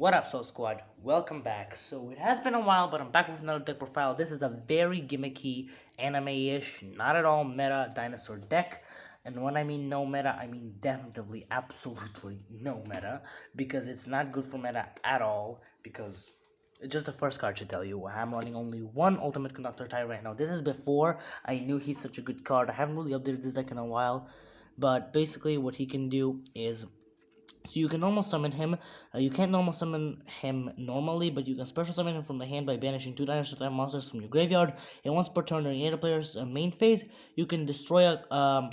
What up, Soul Squad? Welcome back. So it has been a while, but I'm back with another deck profile. This is a very gimmicky, anime-ish, not at all meta dinosaur deck. And when I mean no meta, I mean definitely, absolutely no meta, because it's not good for meta at all. Because just the first card should tell you, I'm running only one Ultimate Conductor type right now. This is before I knew he's such a good card. I haven't really updated this deck in a while, but basically what he can do is so you can normal summon him. You can't normal summon him normally, but you can special summon him from the hand by banishing two dinosaur type monsters from your graveyard. And once per turn during either player's main phase, you can destroy a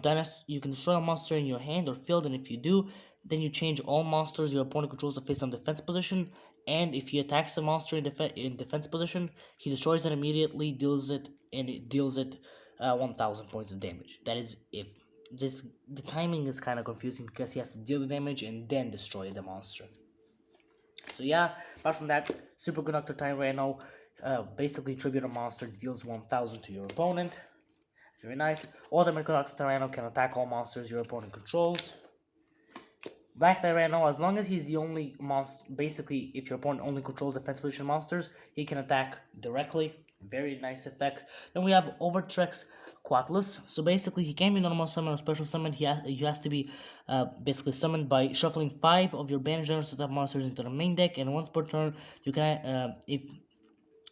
You can destroy a monster in your hand or field, and if you do, then you change all monsters your opponent controls to face on defense position. And if he attacks the monster in defense position, he destroys it immediately, deals it, and it deals it 1,000 points of damage. That is if the timing is kind of confusing because he has to deal the damage and then destroy the monster. So yeah, apart from that, super conductor time right now. Basically tribute a monster, deals 1,000 to your opponent. Very nice. Ultimate Conductor Tyranno can attack all monsters your opponent controls. Black Tyranno, as long as he's the only monster, basically if your opponent only controls defense position monsters, he can attack directly. Very nice effect. Then we have Overtrex Quatlus. So basically he can't be normal summon or special summon. He has to be basically summoned by shuffling 5 of your banished type monsters into the main deck, and once per turn you can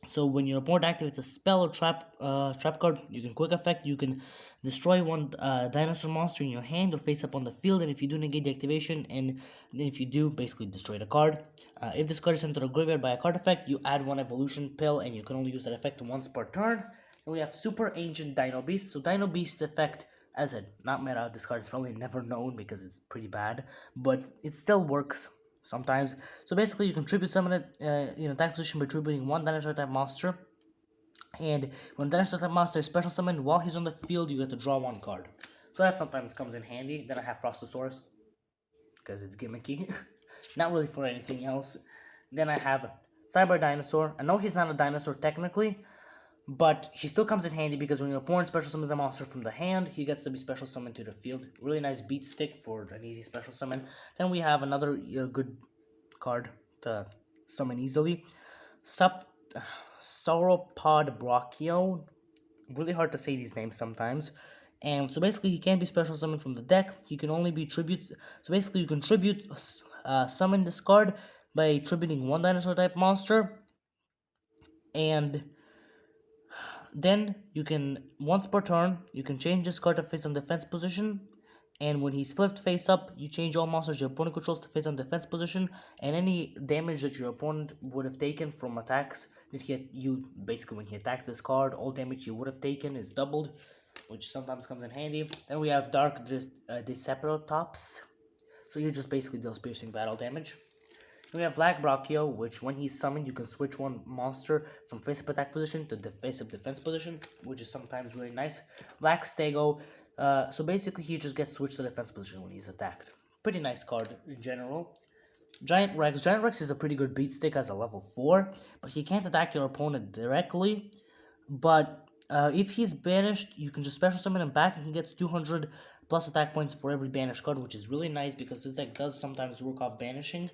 so when your opponent activates a spell or trap card, you can quick effect. You can destroy one dinosaur monster in your hand or face up on the field, and if you do negate the activation, and then if you do, basically destroy the card. If this card is sent to the graveyard by a card effect, you add one evolution pill, and you can only use that effect once per turn. Then we have Super Ancient Dino Beast. So Dino Beast's effect, as I said, not meta. This card is probably never known because it's pretty bad, but it still works sometimes. So basically, you can tribute summon it in attack position by tributing one dinosaur type monster. And when dinosaur type monster is special summoned while he's on the field, you get to draw one card. So that sometimes comes in handy. Then I have Frostosaurus because it's gimmicky, not really for anything else. Then I have Cyber Dinosaur. I know he's not a dinosaur technically, but he still comes in handy because when your opponent special summons a monster from the hand, he gets to be special summoned to the field. Really nice beat stick for an easy special summon. Then we have another good card to summon easily. Sauropod Brachio. Really hard to say these names sometimes. And so basically, he can't be special summoned from the deck. He can only be tribute. So basically, you can tribute summon this card by tributing one dinosaur type monster, and then you can once per turn you can change this card to face on defense position. And when he's flipped face up, you change all monsters your opponent controls to face on defense position, and any damage that your opponent would have taken from attacks that basically when he attacks this card, all damage you would have taken is doubled, which sometimes comes in handy. Then we have Dark Deceptops, so you just basically deals piercing battle damage. Then we have Black Brachio, which when he's summoned, you can switch one monster from face-up attack position to face-up defense position, which is sometimes really nice. Black Stego, so basically he just gets switched to defense position when he's attacked. Pretty nice card in general. Giant Rex. Giant Rex is a pretty good beat stick as a level 4, but he can't attack your opponent directly. But if he's banished, you can just special summon him back, and he gets 200 plus attack points for every banished card, which is really nice because this deck does sometimes work off banishing.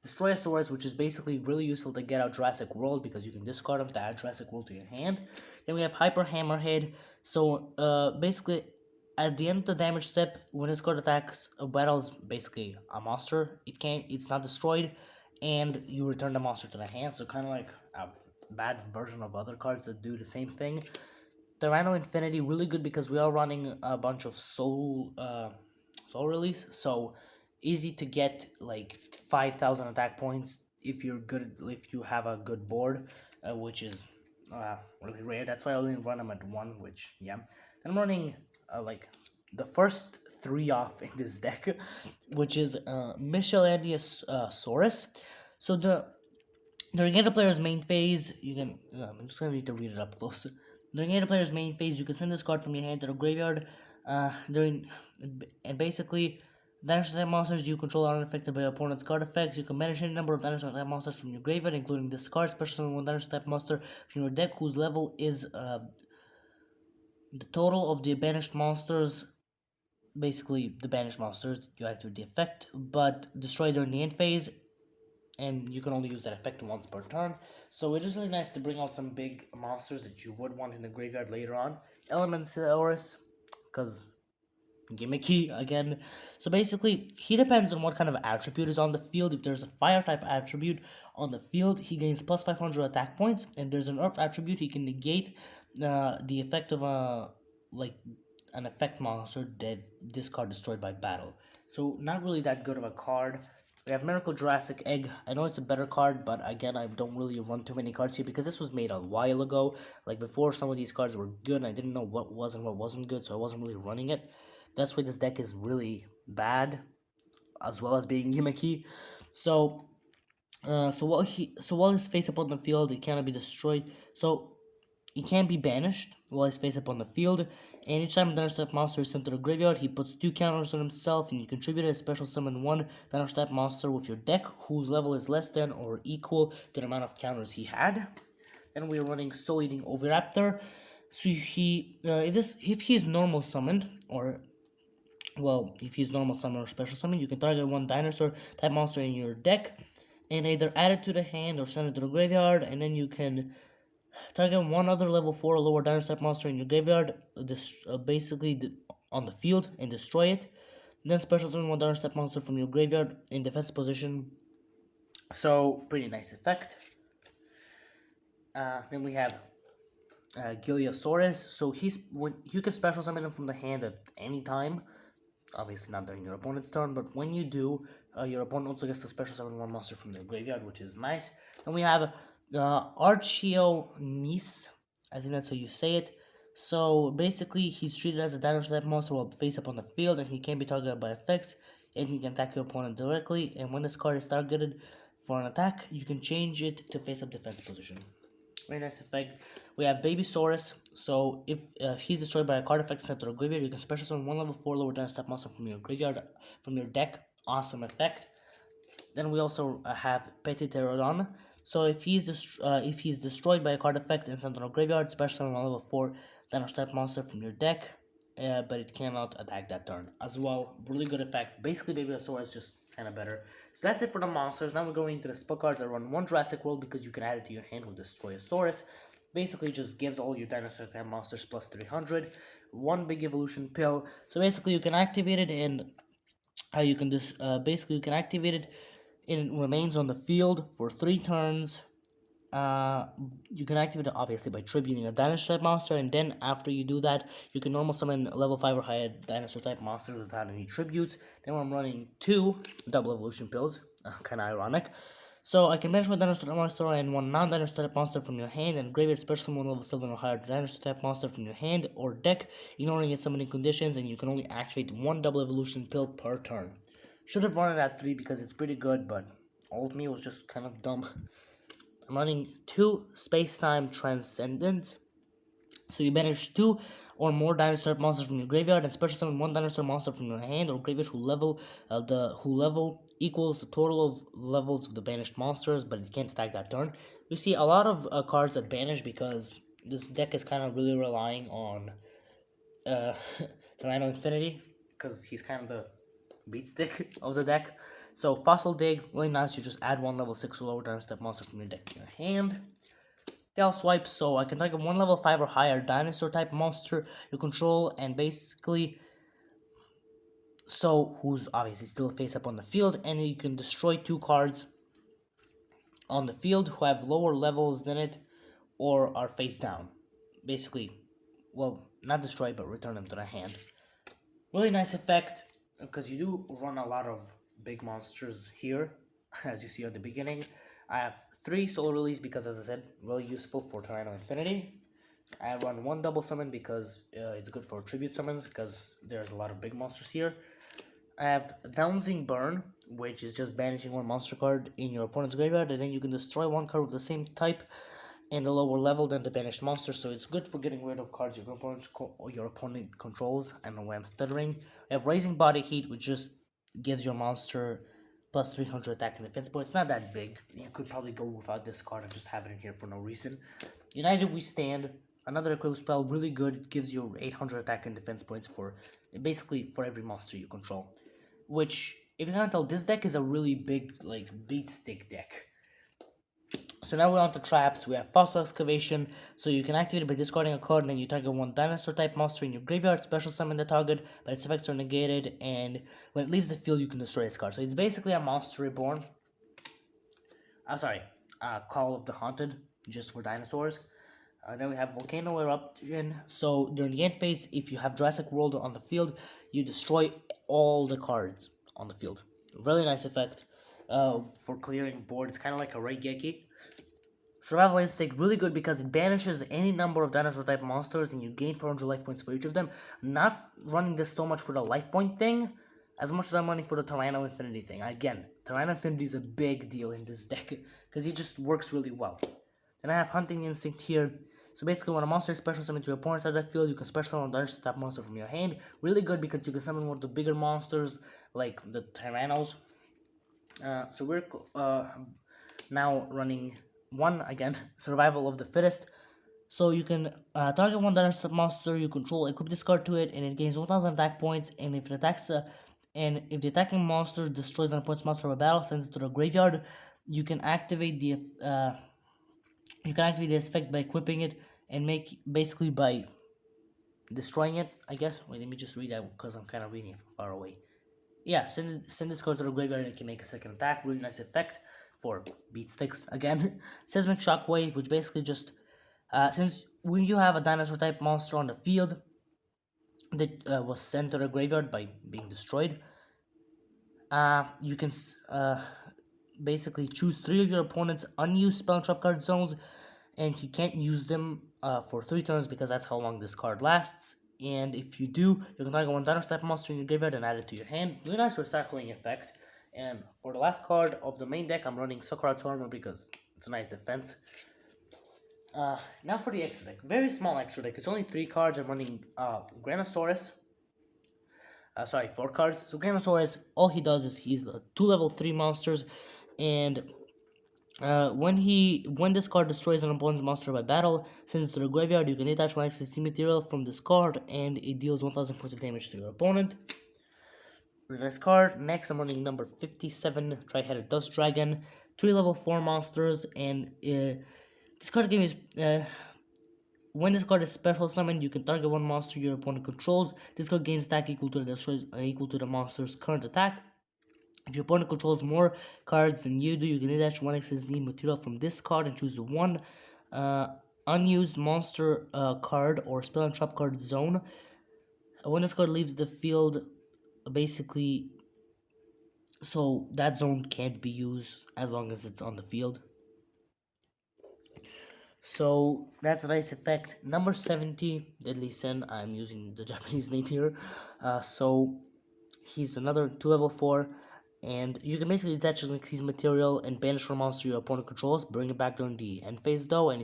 Destroyosaurus, which is basically really useful to get out Jurassic World because you can discard them to add Jurassic World to your hand. Then we have Hyper Hammerhead. So basically, at the end of the damage step, when this card attacks or battles basically a monster, it's not destroyed, and you return the monster to the hand. So kind of like a bad version of other cards that do the same thing. Tyranno Infinity, really good because we are running a bunch of soul release, so easy to get like 5,000 attack points if you have a good board, which is really rare. That's why I only run them at 1, which yeah. Then I'm running like the first 3 off in this deck, which is Michelandiasaurus. So during any player's main phase, you can. I'm just gonna need to read it up close. During any player's main phase, you can send this card from your hand to the graveyard. And basically, dinosaur type monsters you control are unaffected by your opponent's card effects. You can manage any number of dinosaur type monsters from your graveyard, including this card. Special summon one dinosaur type monster from your deck whose level is the total of the banished monsters. Basically, the banished monsters you activate the effect, but destroy during the end phase. and you can only use that effect once per turn. So it is really nice to bring out some big monsters that you would want in the graveyard later on. Elementosaurus, because gimmicky again. So basically, he depends on what kind of attribute is on the field. If there's a fire type attribute on the field, he gains plus 500 attack points. If there's an earth attribute, he can negate the effect of an effect monster that this card destroyed by battle. So not really that good of a card. We have Miracle Jurassic Egg. I know it's a better card, but again, I don't really run too many cards here because this was made a while ago. Like before, some of these cards were good, and I didn't know what was and what wasn't good, so I wasn't really running it. That's why this deck is really bad, as well as being gimmicky. So, while he's face up on the field, it cannot be destroyed. So he can't be banished while he's face up on the field. And each time a Dinosaur type monster is sent to the graveyard, he puts 2 counters on himself, and you contribute a special summon 1 Dinosaur type monster with your deck whose level is less than or equal to the amount of counters he had. Then we're running Soul Eating Oviraptor. So if he's normal summoned, or well, if he's normal summon or special summon, you can target 1 dinosaur type monster in your deck and either add it to the hand or send it to the graveyard, and then you can target 1 other level 4 or lower dinosaur type monster in your graveyard, on the field, and destroy it. Then special summon 1 dinosaur type monster from your graveyard in defense position. So, pretty nice effect. Then we have Giliosaurus. So you can special summon him from the hand at any time. Obviously not during your opponent's turn, but when you do, your opponent also gets to special summon 1 monster from their graveyard, which is nice. Then we have Archeonis, I think that's how you say it. So basically, he's treated as a dinosaur type monster while face up on the field, and he can be targeted by effects, and he can attack your opponent directly. And when this card is targeted for an attack, you can change it to face up defense position. Very nice effect. We have Babysaurus. So if he's destroyed by a card effect sent to the graveyard, you can special summon 1 level 4 lower dinosaur type monster from your graveyard, from your deck. Awesome effect. Then we also have Petiterodon. So if he's destroyed by a card effect and sent to the graveyard, special summon 1 level 4 dinosaur type monster from your deck, but it cannot attack that turn. As well, really good effect. Basically, Babysaurus just kind of better. So that's it for the monsters. Now we're going into the spell cards. I run 1 Jurassic World because you can add it to your hand with Destroyosaurus. Basically just gives all your dinosaur type monsters plus 300. 1 big evolution pill. So basically you can activate it, and you can activate it, and it remains on the field for 3 turns. You can activate it obviously by tributing a dinosaur type monster, and then after you do that, you can normal summon level 5 or higher dinosaur type monsters without any tributes. Then I'm running 2 double evolution pills, kinda ironic. So I can banish 1 dinosaur type monster and 1 non-dinosaur type monster from your hand, and graveyard special summon 1 level 7 or higher dinosaur type monster from your hand or deck, ignoring its summoning conditions, and you can only activate 1 double evolution pill per turn. Should have run it at 3 because it's pretty good, but old me was just kind of dumb. I'm running 2 Space-Time Transcendent. So you banish 2 or more dinosaur monsters from your graveyard and special summon 1 dinosaur monster from your hand or graveyard who level equals the total of levels of the banished monsters, but it can't attack that turn. We see a lot of cards that banish because this deck is kind of really relying on Dino Infinity, because he's kind of the beat stick of the deck. So Fossil Dig, really nice. You just add 1 level 6 or lower dinosaur type monster from your deck to your hand. Tail Swipe, so I can target 1 level 5 or higher dinosaur type monster you control, and basically, so who's obviously still face up on the field, and you can destroy 2 cards on the field who have lower levels than it or are face down. Basically, well, not destroy, but return them to the hand. Really nice effect, because you do run a lot of big monsters here, as you see at the beginning. I have 3 Solar Release because, as I said, really useful for Dino Infinity. I run 1 Double Summon because it's good for Tribute Summons, because there's a lot of big monsters here. I have Downsing Burn, which is just banishing 1 monster card in your opponent's graveyard, and then you can destroy 1 card with the same type and a lower level than the banished monster, so it's good for getting rid of cards your opponent controls. I know why I'm stuttering. I have Raising Body Heat, which just gives your monster plus 300 attack and defense, but it's not that big. You could probably go without this card and just have it in here for no reason. United We Stand, another equipped spell, really good. It gives you 800 attack and defense points for basically for every monster you control, which if you can't tell, this deck is a really big, like, beat stick deck. So now we're on to traps. We have fossil excavation, so you can activate it by discarding a card, and then you target one dinosaur type monster in your graveyard, special summon the target, but its effects are negated, and when it leaves the field, you can destroy this card. So it's basically a monster reborn. Call of the Haunted, just for dinosaurs. Then we have Volcano Eruption. So during the end phase, if you have Jurassic World on the field, you destroy all the cards on the field. Really nice effect for clearing board. It's kind of like a Reigeki. Survival Instinct, really good because it banishes any number of dinosaur type monsters and you gain 400 life points for each of them. Not running this so much for the life point thing, as much as I'm running for the Tyranno Infinity thing. Again, Tyranno Infinity is a big deal in this deck because he just works really well. Then I have Hunting Instinct here. So basically, when a monster is special summoned to your opponent's side of the field, you can special summon another type monster from your hand. Really good because you can summon one of the bigger monsters, like the Tyrannos. So we're now running one again, Survival of the Fittest. So you can target one dinosaur monster you control, equip this card to it, and it gains 1000 attack points. And if it attacks, if the attacking monster destroys an opponent's monster of a battle, sends it to the graveyard, you can activate this effect by equipping it and make basically by destroying it, I guess. Wait, let me just read that because I'm kind of reading it from far away. Yeah, send this card to the graveyard and it can make a second attack. Really nice effect for beat sticks again. Seismic Shockwave, which basically just since when you have a dinosaur type monster on the field that was sent to the graveyard by being destroyed, you can basically choose 3 of your opponent's unused spell and trap card zones, and you can't use them for 3 turns because that's how long this card lasts. And if you do, you can target one dinosaur type monster in your graveyard and add it to your hand. Really nice recycling effect. And for the last card of the main deck, I'm running Socrates Armor because it's a nice defense. Now for the extra deck. Very small extra deck. It's only 3 cards. I'm running Granosaurus. 4 cards. So Granosaurus, all he does is he's 2 level 3 monsters, and when this card destroys an opponent's monster by battle, sends it to the graveyard, you can detach one XYZ material from this card, and it deals 1000 points of damage to your opponent. Really nice card. Next, I'm running number 57, Tri-Headed Dust Dragon. 3 level 4 monsters, and this card game is when this card is special summoned, you can target one monster your opponent controls. This card gains attack equal to the monster's current attack. If your opponent controls more cards than you do, you can detach one XYZ material from this card and choose one unused monster card or spell and trap card zone. When this card leaves the field, basically, so that zone can't be used as long as it's on the field. So that's a nice effect. Number 70, Deadly Sin. I'm using the Japanese name here. So he's another 2 level 4. And you can basically detach his material and banish a monster your opponent controls. Bring it back during the end phase though. And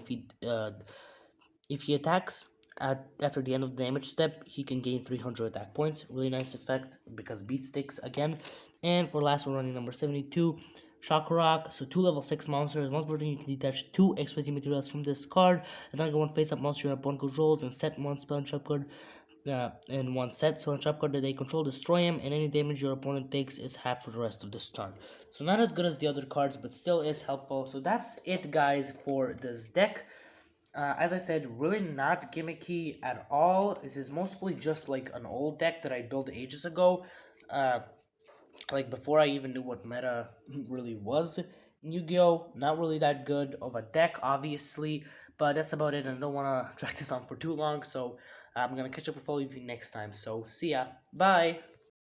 if he attacks after the end of the damage step, he can gain 300 attack points. Really nice effect because beat sticks again. And for last, we're running number 72, Shock Rock. So 2 level 6 monsters. Once per turn, you can detach 2 XYZ materials from this card. And target one face-up monster your opponent controls and set one spell and trap card. And one set, so a trap card that they control, destroy him, and any damage your opponent takes is half for the rest of this turn. So not as good as the other cards, but still is helpful. So that's it, guys, for this deck. As I said, really not gimmicky at all. This is mostly just like an old deck that I built ages ago. Like before I even knew what meta really was in Yu-Gi-Oh! Not really that good of a deck, obviously, but that's about it. And I don't want to drag this on for too long, so I'm going to catch up with all of you next time. So, see ya. Bye.